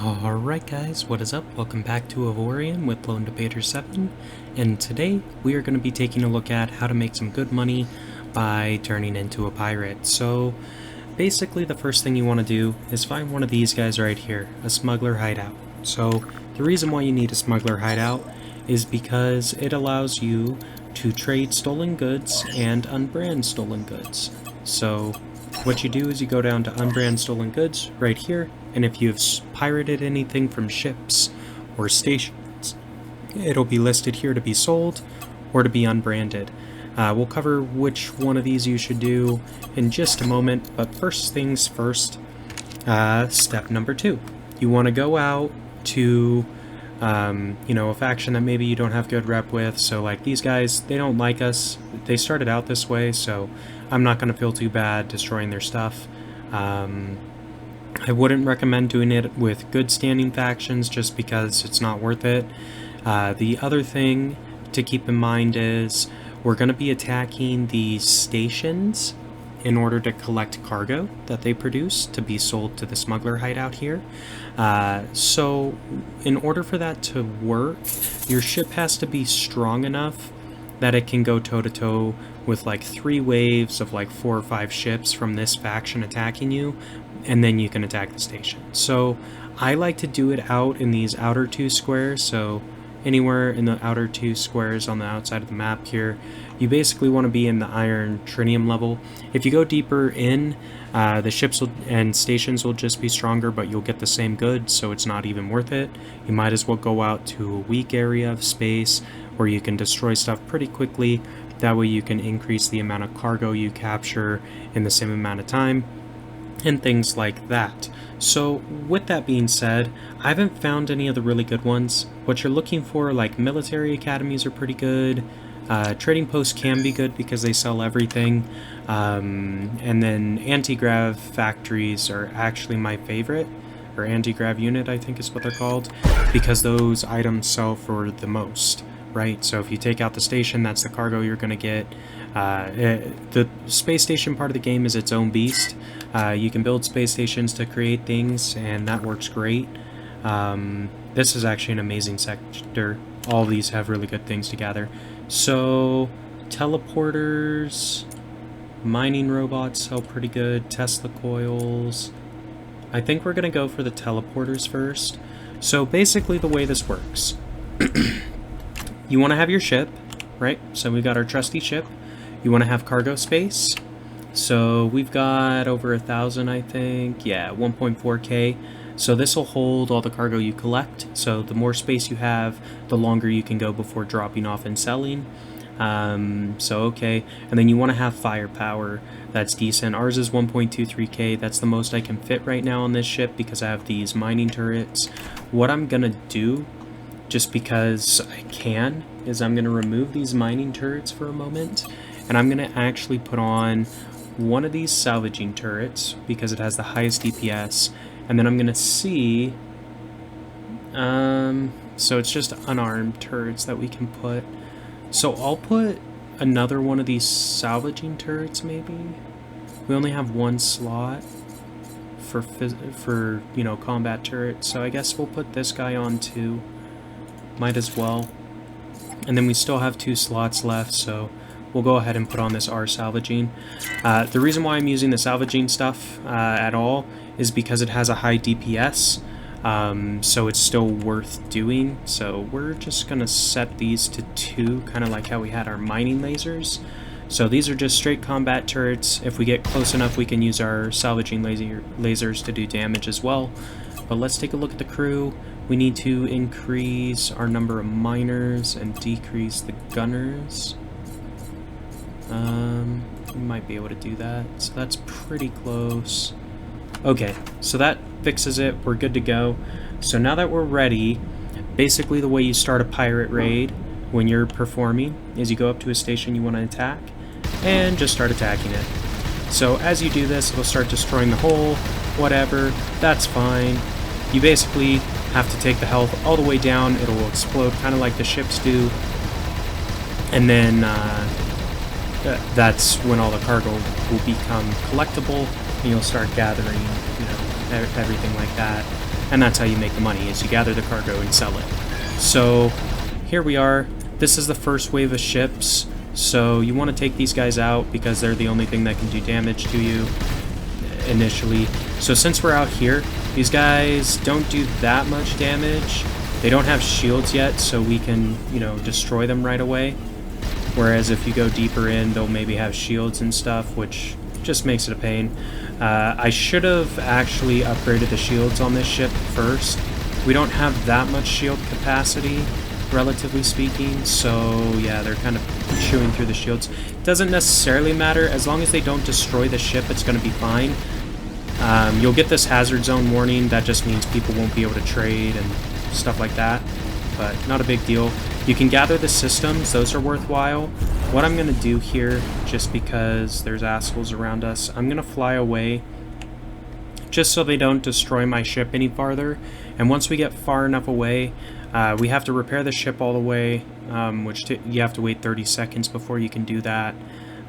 Alright guys, what is up? Welcome back to Avorion with LD7, and today we are going to be taking a look at how to make some good money by turning into a pirate. So basically the first thing you want to do is find one of these guys right here, a Smuggler Hideout. So the reason why you need a Smuggler Hideout is because it allows you to trade stolen goods and unbrand stolen goods. So what you do is you go down to unbrand stolen goods right here, and if you've pirated anything from ships or stations, it'll be listed here to be sold or to be unbranded. We'll cover which one of these you should do in just a moment, but first things first, step number 2. You want to go out to a faction that maybe you don't have good rep with. So like these guys, they don't like us. They started out this way, so I'm not going to feel too bad destroying their stuff. I wouldn't recommend doing it with good standing factions just because it's not worth it. The other thing to keep in mind is we're going to be attacking the stations in order to collect cargo that they produce to be sold to the Smuggler Hideout here. So in order for that to work, your ship has to be strong enough that it can go toe-to-toe with like 3 waves of like 4 or 5 ships from this faction attacking you, and then you can attack the station. So I like to do it out in these outer 2 squares, so anywhere in the outer 2 squares on the outside of the map here. You basically want to be in the iron trinium level. If you go deeper in, the ships and stations will just be stronger, but you'll get the same goods, so it's not even worth it. You might as well go out to a weak area of space where you can destroy stuff pretty quickly. That way you can increase the amount of cargo you capture in the same amount of time, and things like that. So with that being said, I haven't found any of the really good ones. What you're looking for, like military academies, are pretty good. Trading posts can be good because they sell everything. And then anti-grav factories are actually my favorite, or anti-grav unit I think is what they're called, because those items sell for the most, right? So if you take out the station, that's the cargo you're going to get. The space station part of the game is its own beast. You can build space stations to create things, and that works great. This is actually an amazing sector. All these have really good things together. So teleporters, mining robots sell pretty good, Tesla coils. I think we're going to go for the teleporters first. So basically the way this works, you want to have your ship, right? So we've got our trusty ship. You want to have cargo space. So we've got over 1,000, I think. Yeah, 1.4K. So this will hold all the cargo you collect. So the more space you have, the longer you can go before dropping off and selling. Okay. And then you want to have firepower. That's decent. Ours is 1.23K. That's the most I can fit right now on this ship because I have these mining turrets. What I'm going to do, just because I can, is I'm going to remove these mining turrets for a moment. And I'm going to actually put on one of these salvaging turrets because it has the highest DPS. And then I'm going to see, so it's just unarmed turrets that we can put. So I'll put another one of these salvaging turrets maybe. We only have 1 slot for combat turrets. So I guess we'll put this guy on too. Might as well. And then we still have 2 slots left, so we'll go ahead and put on this R salvaging. The reason why I'm using the salvaging stuff at all is because it has a high DPS, so it's still worth doing. So we're just going to set these to 2, kind of like how we had our mining lasers. So these are just straight combat turrets. If we get close enough, we can use our salvaging lasers to do damage as well. But let's take a look at the crew. We need to increase our number of miners and decrease the gunners. We might be able to do that, so that's pretty close. Okay, so that fixes it. We're good to go. So now that we're ready, basically the way you start a pirate raid when you're performing is you go up to a station you want to attack and just start attacking it. So as you do this, it'll start destroying the hull, whatever, that's fine. You basically have to take the health all the way down. It'll explode kind of like the ships do, and then that's when all the cargo will become collectible, and you'll start gathering, everything like that. And that's how you make the money, is you gather the cargo and sell it. So here we are. This is the first wave of ships. So you want to take these guys out because they're the only thing that can do damage to you initially. So since we're out here, these guys don't do that much damage. They don't have shields yet, so we can, you know, destroy them right away. Whereas if you go deeper in, they'll maybe have shields and stuff, which just makes it a pain. I should have actually upgraded the shields on this ship first. We don't have that much shield capacity, relatively speaking, so yeah, they're kind of chewing through the shields. Doesn't necessarily matter. As long as they don't destroy the ship, it's going to be fine. You'll get this hazard zone warning. That just means people won't be able to trade and stuff like that, but not a big deal. You can gather the systems. Those are worthwhile. What I'm going to do here, just because there's assholes around us, I'm going to fly away just so they don't destroy my ship any farther. And once we get far enough away, we have to repair the ship all the way, which you have to wait 30 seconds before you can do that.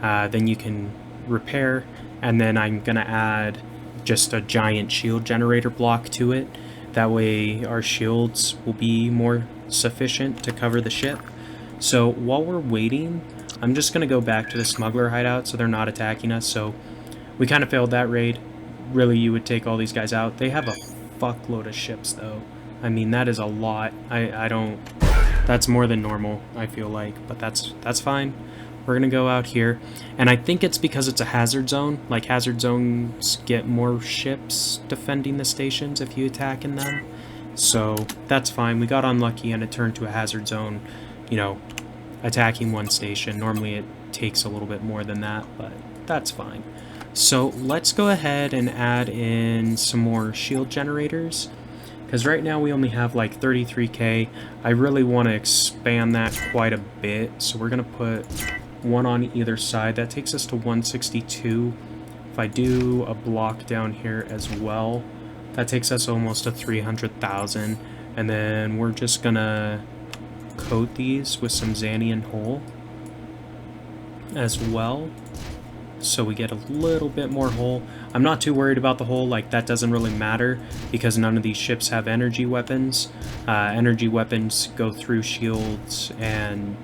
Then you can repair, and then I'm going to add just a giant shield generator block to it. That way our shields will be more sufficient to cover the ship. So while we're waiting, I'm just going to go back to the Smuggler Hideout so they're not attacking us. So we kind of failed that raid. Really, you would take all these guys out. They have a fuckload of ships though. I mean, that is a lot. I don't... That's more than normal, I feel like. But that's fine. We're going to go out here. And I think it's because it's a hazard zone. Like, hazard zones get more ships defending the stations if you attack in them. So that's fine. We got unlucky and it turned to a hazard zone, you know, attacking one station. Normally it takes a little bit more than that, but that's fine. So let's go ahead and add in some more shield generators, because right now we only have like 33k. I really want to expand that quite a bit, so we're going to put one on either side. That takes us to 162. If I do a block down here as well, that takes us almost to 300,000. And then we're just going to coat these with some Xanian hull as well, so we get a little bit more hull. I'm not too worried about the hull. Like, that doesn't really matter because none of these ships have energy weapons. Energy weapons go through shields and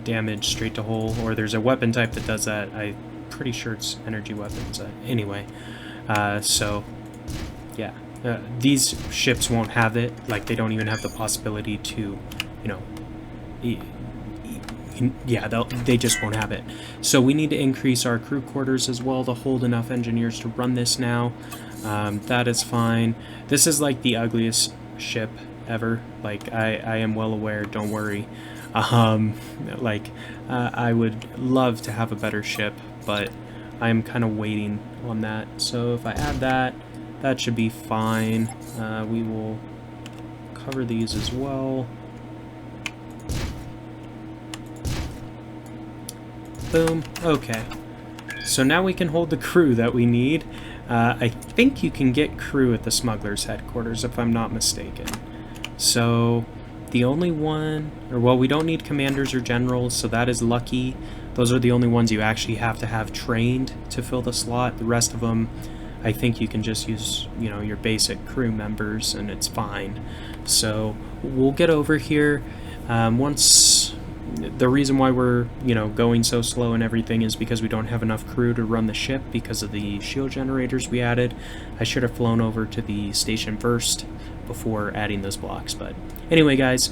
damage straight to hull, or there's a weapon type that does that. I'm pretty sure it's energy weapons. Anyway, so yeah, these ships won't have it. Like, they don't even have the possibility to, you know, yeah, they just won't have it. So we need to increase our crew quarters as well to hold enough engineers to run this now. That is fine. This is like the ugliest ship ever. Like, I am well aware, don't worry. I would love to have a better ship, but I'm kind of waiting on that. So if I add that, that should be fine. We will cover these as well. Boom. Okay. So now we can hold the crew that we need. I think you can get crew at the Smuggler's headquarters, if I'm not mistaken. So the only one, or well, we don't need commanders or generals, so that is lucky. Those are the only ones you actually have to have trained to fill the slot. The rest of them, I think you can just use, you know, your basic crew members, and it's fine. So we'll get over here. Once... The reason why we're, you know, going so slow and everything is because we don't have enough crew to run the ship because of the shield generators we added. I should have flown over to the station first before adding those blocks. But anyway, guys,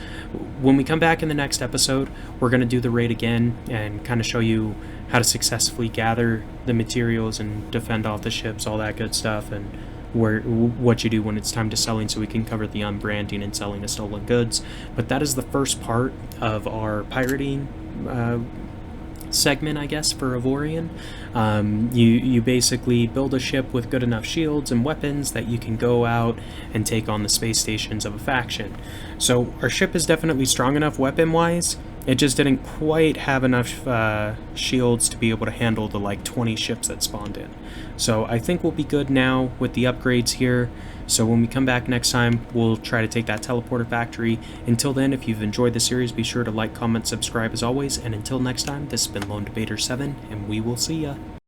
when we come back in the next episode, we're going to do the raid again and kind of show you how to successfully gather the materials and defend off the ships, all that good stuff, and what you do when it's time to selling, so we can cover the unbranding and selling of stolen goods. But that is the first part of our pirating segment, I guess, for Avorion. You basically build a ship with good enough shields and weapons that you can go out and take on the space stations of a faction. So our ship is definitely strong enough weapon-wise. It just didn't quite have enough shields to be able to handle the like 20 ships that spawned in. So I think we'll be good now with the upgrades here. So when we come back next time, we'll try to take that teleporter factory. Until then, if you've enjoyed the series, be sure to like, comment, subscribe as always. And until next time, this has been Lone Debater 7, and we will see ya.